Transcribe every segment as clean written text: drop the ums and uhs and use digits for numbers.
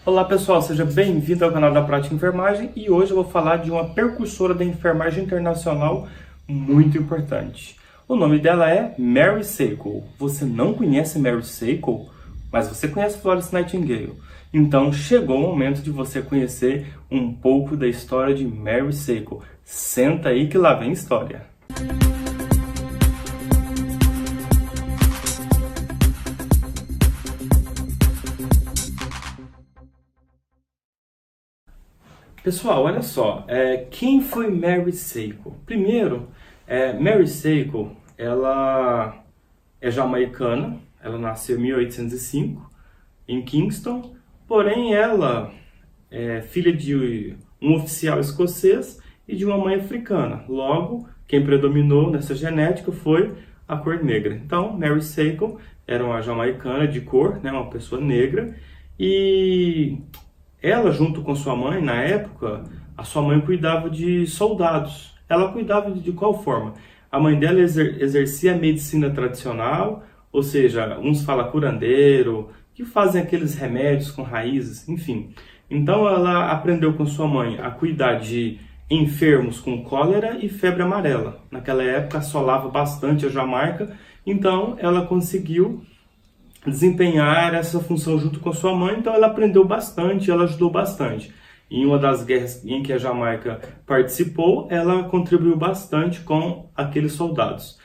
Olá pessoal, seja bem-vindo ao canal da Prática Enfermagem e hoje eu vou falar de uma percursora da enfermagem internacional muito importante. O nome dela é Mary Seacole. Você não conhece Mary Seacole, mas você conhece Florence Nightingale. Então chegou o momento de você conhecer um pouco da história de Mary Seacole. Senta aí que lá vem história. Pessoal, olha só, quem foi Mary Seacole? Primeiro, Mary Seacole, ela é jamaicana, ela nasceu em 1805, em Kingston, porém ela é filha de um oficial escocês e de uma mãe africana. Logo, quem predominou nessa genética foi a cor negra. Então, Mary Seacole era uma jamaicana de cor, né, uma pessoa negra, e ela, junto com sua mãe, na época, a sua mãe cuidava de soldados. Ela cuidava de qual forma? A mãe dela exercia a medicina tradicional, ou seja, uns falam curandeiro, que fazem aqueles remédios com raízes, enfim. Então ela aprendeu com sua mãe a cuidar de enfermos com cólera e febre amarela. Naquela época assolava bastante a Jamaica, então ela conseguiu desempenhar essa função junto com sua mãe, então ela aprendeu bastante, ela ajudou bastante. Em uma das guerras em que a Jamaica participou, ela contribuiu bastante com aqueles soldados.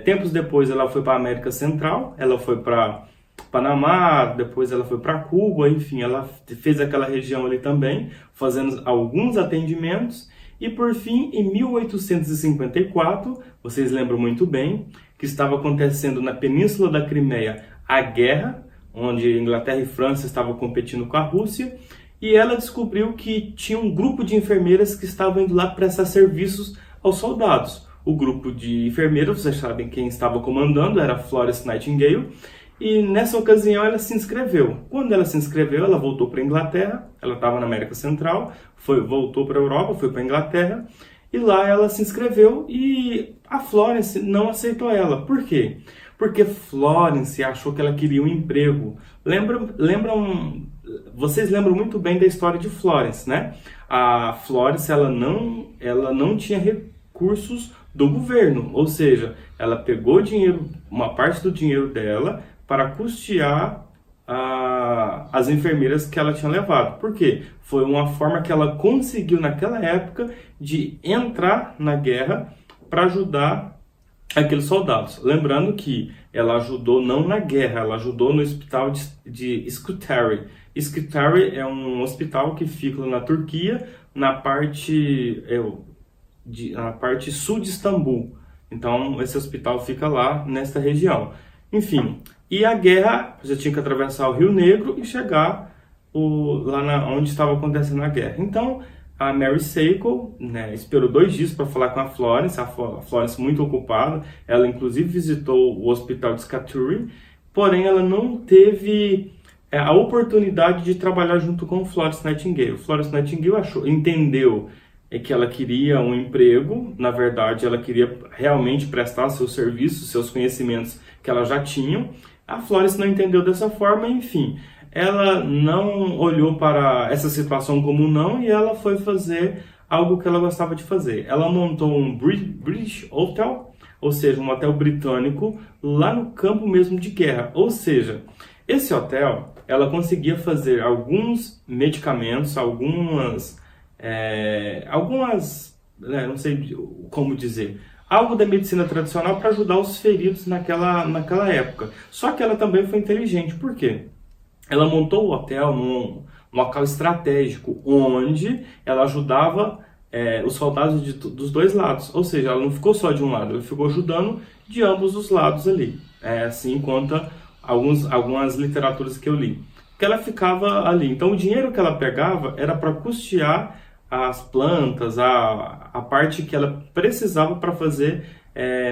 Tempos depois ela foi para a América Central, ela foi para Panamá, depois ela foi para Cuba, enfim, ela fez aquela região ali também, fazendo alguns atendimentos. E por fim, em 1854, vocês lembram muito bem, que estava acontecendo na Península da Crimeia a guerra, onde Inglaterra e França estavam competindo com a Rússia, e ela descobriu que tinha um grupo de enfermeiras que estavam indo lá prestar serviços aos soldados. O grupo de enfermeiras, vocês sabem quem estava comandando, era Florence Nightingale, e nessa ocasião ela se inscreveu. Quando ela se inscreveu, ela voltou para a Inglaterra, ela estava na América Central, voltou para a Europa, foi para a Inglaterra, e lá ela se inscreveu e a Florence não aceitou ela. Por quê? Porque Florence achou que ela queria um emprego. Vocês lembram muito bem da história de Florence, né? A Florence ela não tinha recursos do governo, ou seja, ela pegou dinheiro, uma parte do dinheiro dela para custear as enfermeiras que ela tinha levado. Por quê? Foi uma forma que ela conseguiu naquela época de entrar na guerra para ajudar aqueles soldados. Lembrando que ela ajudou não na guerra, ela ajudou no hospital de Scutari. Scutari é um hospital que fica na Turquia, na parte sul de Istambul. Então, esse hospital fica lá, nesta região. Enfim, e a guerra, já tinha que atravessar o Rio Negro e chegar lá onde estava acontecendo a guerra. Então, a Mary Seacole, né, esperou 2 dias para falar com a Florence muito ocupada. Ela, inclusive, visitou o hospital de Scutari, porém, ela não teve a oportunidade de trabalhar junto com Florence Nightingale. Florence Nightingale entendeu que ela queria um emprego, na verdade ela queria realmente prestar seus serviços, seus conhecimentos que ela já tinha. A Florence não entendeu dessa forma, enfim, ela não olhou para essa situação como não e ela foi fazer algo que ela gostava de fazer. Ela montou um British Hotel, ou seja, um hotel britânico lá no campo mesmo de guerra, ou seja, esse hotel, ela conseguia fazer alguns medicamentos, não sei como dizer, algo da medicina tradicional para ajudar os feridos naquela época. Só que ela também foi inteligente, por quê? Ela montou o hotel num local estratégico, onde ela ajudava os soldados dos dois lados, ou seja, ela não ficou só de um lado, ela ficou ajudando de ambos os lados ali, assim conta algumas literaturas que eu li, que ela ficava ali. Então o dinheiro que ela pegava era para custear as plantas, a parte que ela precisava para fazer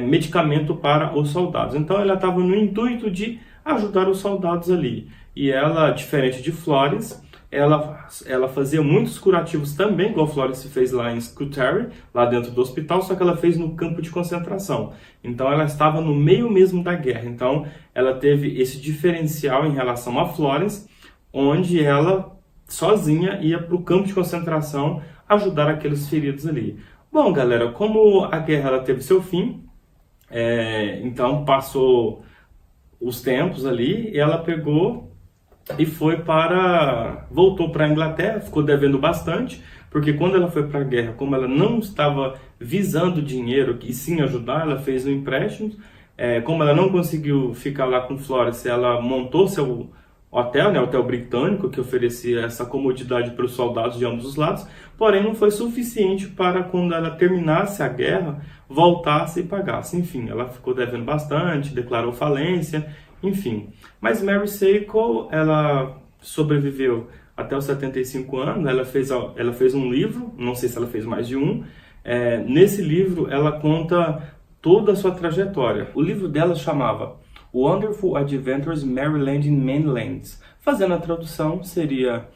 medicamento para os soldados. Então ela estava no intuito de ajudar os soldados ali. E ela, diferente de Florence, ela fazia muitos curativos também, igual Florence fez lá em Scutari, lá dentro do hospital, só que ela fez no campo de concentração. Então ela estava no meio mesmo da guerra. Então ela teve esse diferencial em relação a Florence, onde ela sozinha ia para o campo de concentração ajudar aqueles feridos ali. Bom, galera, como a guerra ela teve seu fim, então passou os tempos ali, e ela pegou e voltou para a Inglaterra, ficou devendo bastante, porque quando ela foi para a guerra, como ela não estava visando dinheiro e sim ajudar, ela fez um empréstimo. Como ela não conseguiu ficar lá com Florence, ela montou seu hotel, né, hotel britânico, que oferecia essa comodidade para os soldados de ambos os lados, porém não foi suficiente para, quando ela terminasse a guerra, voltasse e pagasse. Enfim, ela ficou devendo bastante, declarou falência, enfim. Mas Mary Seacole, ela sobreviveu até os 75 anos, ela fez um livro, não sei se ela fez mais de um. Nesse livro ela conta toda a sua trajetória. O livro dela chamava Wonderful Adventures Maryland in Many Lands. Fazendo a tradução, seria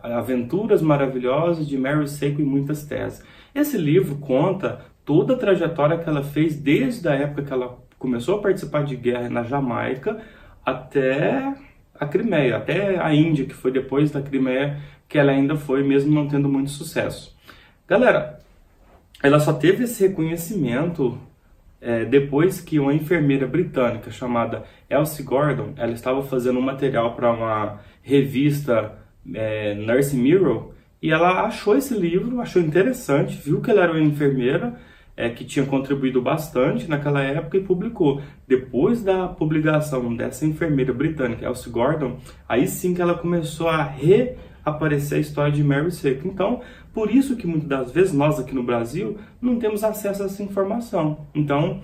Aventuras Maravilhosas de Mary Seacole em Muitas Terras. Esse livro conta toda a trajetória que ela fez desde a época que ela começou a participar de guerra na Jamaica até a Crimeia, até a Índia, que foi depois da Crimeia que ela ainda foi, mesmo não tendo muito sucesso. Galera, ela só teve esse reconhecimento depois que uma enfermeira britânica chamada Elsie Gordon, ela estava fazendo um material para uma revista Nurse Mirror, e ela achou esse livro, achou interessante, viu que ela era uma enfermeira que tinha contribuído bastante naquela época e publicou. Depois da publicação dessa enfermeira britânica, Elsie Gordon, aí sim que ela começou a reaparecer a história de Mary Seacole. Então, por isso que muitas das vezes nós aqui no Brasil não temos acesso a essa informação. Então,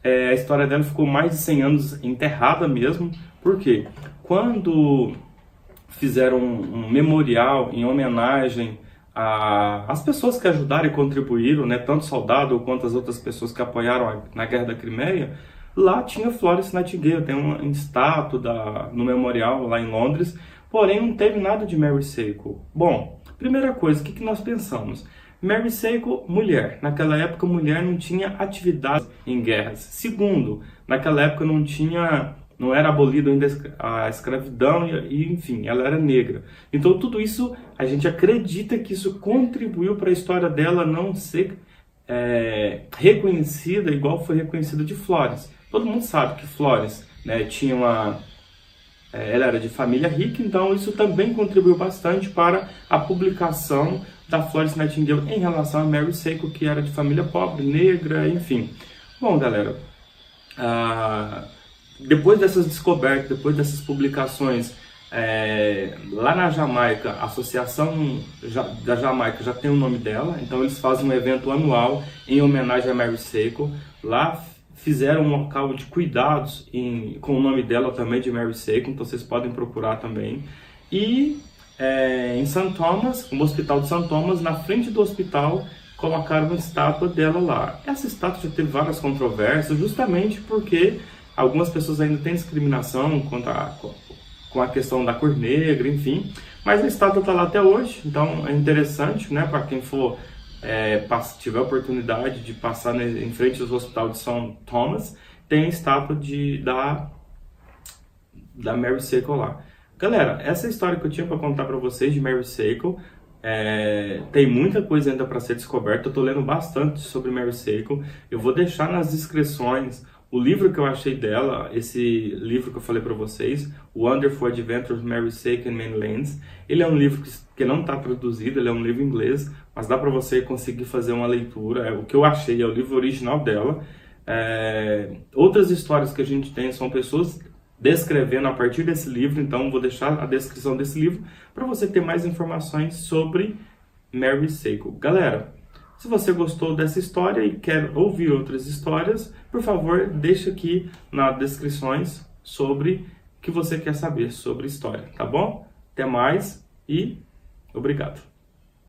a história dela ficou mais de 100 anos enterrada mesmo. Por quê? Quando fizeram um memorial em homenagem às pessoas que ajudaram e contribuíram, né, tanto soldado quanto as outras pessoas que apoiaram na Guerra da Crimeia, lá tinha Florence Nightingale, tem uma estátua no memorial lá em Londres, porém não teve nada de Mary Seacole.不 primeira coisa, o que nós pensamos? Mary Seacole, mulher. Naquela época, mulher não tinha atividade em guerras. Segundo, naquela época não era abolida ainda a escravidão e, enfim, ela era negra. Então, tudo isso, a gente acredita que isso contribuiu para a história dela não ser reconhecida igual foi reconhecida de Florence. Todo mundo sabe que Florence, né, ela era de família rica, então isso também contribuiu bastante para a publicação da Florence Nightingale em relação a Mary Seacole, que era de família pobre, negra, enfim. Bom, galera, depois dessas descobertas, depois dessas publicações, lá na Jamaica, a Associação da Jamaica já tem o nome dela, então eles fazem um evento anual em homenagem a Mary Seacole. Lá fizeram um local de cuidados com o nome dela também, de Mary Seacole, então vocês podem procurar também. E em St. Thomas, no Hospital de St. Thomas, na frente do hospital, colocaram uma estátua dela lá. Essa estátua já teve várias controvérsias, justamente porque algumas pessoas ainda têm discriminação com a questão da cor negra, enfim. Mas a estátua está lá até hoje, então é interessante, né, para quem for tiver a oportunidade de passar em frente ao Hospital de St. Thomas, tem a estátua da Mary Seacole lá. Galera, essa história que eu tinha para contar para vocês de Mary Seacole, tem muita coisa ainda para ser descoberta. Eu estou lendo bastante sobre Mary Seacole. Eu vou deixar nas descrições o livro que eu achei dela, esse livro que eu falei para vocês, Wonderful Adventures Mary Seacole in Many Lands. Ele é um livro que não está traduzido, ele é um livro em inglês, mas dá para você conseguir fazer uma leitura. O que eu achei é o livro original dela. Outras histórias que a gente tem são pessoas descrevendo a partir desse livro, então vou deixar a descrição desse livro para você ter mais informações sobre Mary Seacole. Galera, se você gostou dessa história e quer ouvir outras histórias, por favor, deixa aqui nas descrições sobre o que você quer saber sobre história, tá bom? Até mais e obrigado!